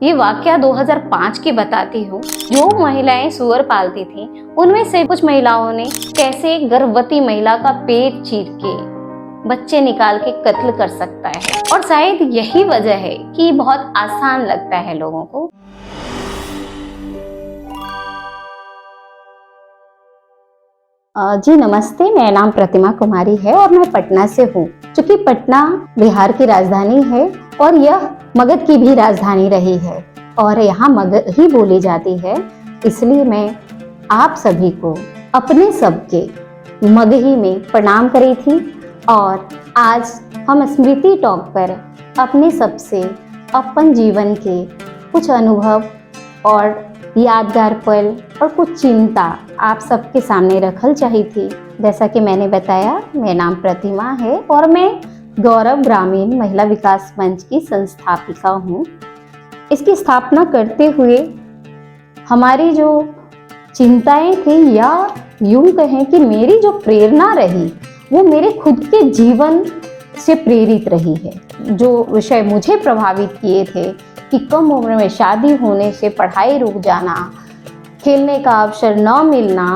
ये वाकया 2005 की बताती हूँ। जो महिलाएं सुअर पालती थीं, उनमें से कुछ महिलाओं ने कैसे गर्भवती महिला का पेट चीर के बच्चे निकाल के कत्ल कर सकता है। और शायद यही वजह है कि बहुत आसान लगता है लोगों को। जी नमस्ते, मेरा नाम प्रतिमा कुमारी है और मैं पटना से हूँ। चूंकि पटना बिहार की राजधानी है और यह मगध की भी राजधानी रही है और यहाँ मगध ही बोली जाती है, इसलिए मैं आप सभी को अपने सबके मगही में प्रणाम करी थी। और आज हम स्मृति टॉक पर अपने सबसे अपन जीवन के कुछ अनुभव और यादगार पल और कुछ चिंता आप सबके सामने रखल चाही थी। जैसा कि मैंने बताया, मेरा नाम प्रतिमा है और मैं गौरव ग्रामीण महिला विकास मंच की संस्थापिका हूँ। इसकी स्थापना करते हुए हमारी जो चिंताएं थी, या यूं कहें कि मेरी जो प्रेरणा रही, वो मेरे खुद के जीवन से प्रेरित रही है। जो विषय मुझे प्रभावित किए थे कि कम उम्र में शादी होने से पढ़ाई रुक जाना, खेलने का अवसर न मिलना,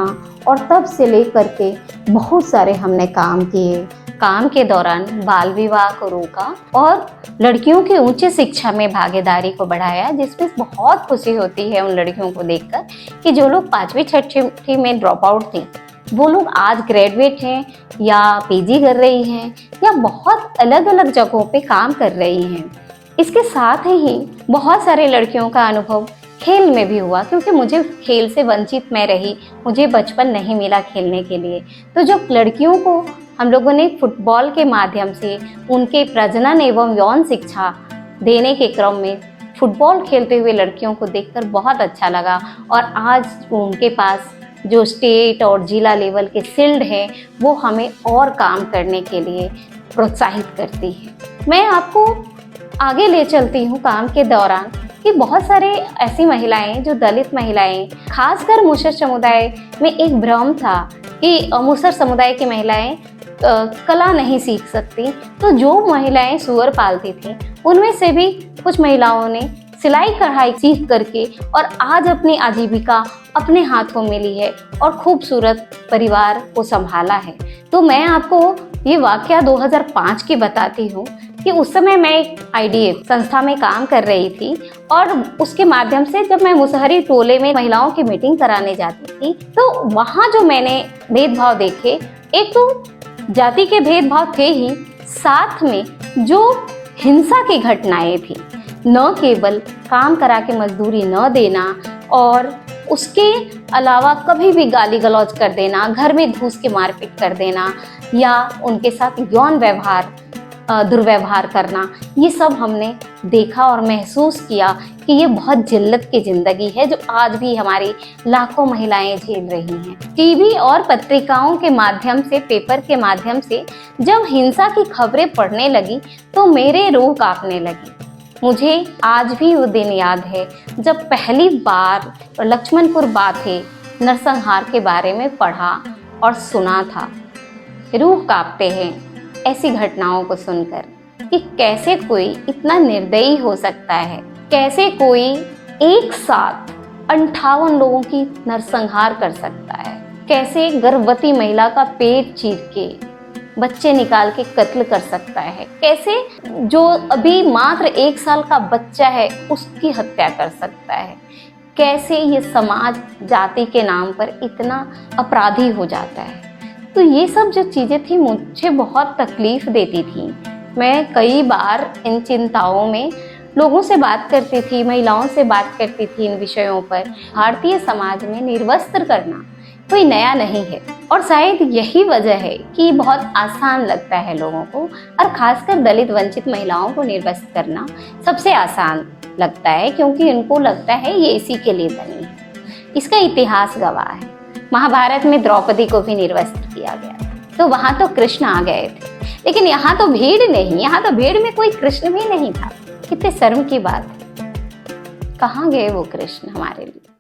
और तब से लेकर के बहुत सारे हमने काम किए। काम के दौरान बाल विवाह को रोका और लड़कियों की उच्च शिक्षा में भागीदारी को बढ़ाया, जिसमें बहुत खुशी होती है उन लड़कियों को देखकर कि जो लोग 5वीं 6वीं में ड्रॉप आउट थी, वो लोग आज ग्रेजुएट हैं या पीजी कर रही हैं या बहुत अलग अलग जगहों पे काम कर रही हैं। इसके साथ ही बहुत सारे लड़कियों का अनुभव खेल में भी हुआ, क्योंकि मुझे खेल से वंचित मैं रही, मुझे बचपन नहीं मिला खेलने के लिए। तो जो लड़कियों को हम लोगों ने फुटबॉल के माध्यम से उनके प्रजनन एवं यौन शिक्षा देने के क्रम में फुटबॉल खेलते हुए लड़कियों को देखकर बहुत अच्छा लगा। और आज उनके पास जो स्टेट और जिला लेवल के शील्ड हैं, वो हमें और काम करने के लिए प्रोत्साहित करती है। मैं आपको आगे ले चलती हूँ काम के दौरान कि बहुत सारे ऐसी महिलाएं, जो दलित महिलाएं, खासकर मुसहर समुदाय में एक भ्रम था कि मुसहर समुदाय की महिलाएं कला नहीं सीख सकती। तो जो महिलाएं सुअर पालती थीं, उनमें से भी कुछ महिलाओं ने सिलाई कढ़ाई सीख करके और आज अपनी आजीविका अपने हाथों में ली है और खूबसूरत परिवार को संभाला है। तो मैं आपको ये वाकया 2005 की बताती हूँ कि उस समय मैं एक IDF संस्था में काम कर रही थी और उसके माध्यम से जब मैं मुसहरी टोले में महिलाओं की मीटिंग कराने जाती थी, तो वहाँ जो मैंने भेदभाव देखे, एक तो जाति के भेदभाव थे ही, साथ में जो हिंसा की घटनाएं थी, न केवल काम करा के मजदूरी न देना और उसके अलावा कभी भी गाली गलौज कर देना, घर में घुस के मारपीट कर देना या उनके साथ यौन व्यवहार दुर्व्यवहार करना, ये सब हमने देखा और महसूस किया कि ये बहुत जिल्लत की जिंदगी है जो आज भी हमारी लाखों महिलाएं झेल रही हैं। टीवी और पत्रिकाओं के माध्यम से, पेपर के माध्यम से जब हिंसा की खबरें पढ़ने लगी तो मेरे रूह कांपने लगी। मुझे आज भी वो दिन याद है जब पहली बार लक्ष्मणपुर बाथे नरसंहार के बारे में पढ़ा और सुना था। रूह कांपते हैं ऐसी घटनाओं को सुनकर कि कैसे कोई इतना निर्दयी हो सकता है, कैसे कोई एक साथ 58 लोगों की नरसंहार कर सकता है, कैसे गर्भवती महिला का पेट चीर के बच्चे निकाल के कत्ल कर सकता है, कैसे जो अभी मात्र 1 साल का बच्चा है उसकी हत्या कर सकता है, कैसे ये समाज जाति के नाम पर इतना अपराधी हो जाता है। तो ये सब जो चीज़ें थी मुझे बहुत तकलीफ देती थी। मैं कई बार इन चिंताओं में लोगों से बात करती थी, महिलाओं से बात करती थी इन विषयों पर। भारतीय समाज में निर्वस्त्र करना कोई नया नहीं है और शायद यही वजह है कि बहुत आसान लगता है लोगों को, और खासकर दलित वंचित महिलाओं को निर्वस्त्र करना सबसे आसान लगता है, क्योंकि उनको लगता है ये इसी के लिए बनी है। इसका इतिहास गवाह है। महाभारत में द्रौपदी को भी निर्वस्त्र किया गया, तो वहां तो कृष्ण आ गए थे, लेकिन यहाँ तो भीड़ नहीं, यहाँ तो भीड़ में कोई कृष्ण भी नहीं था। कितने शर्म की बात है, कहाँ गए वो कृष्ण हमारे लिए।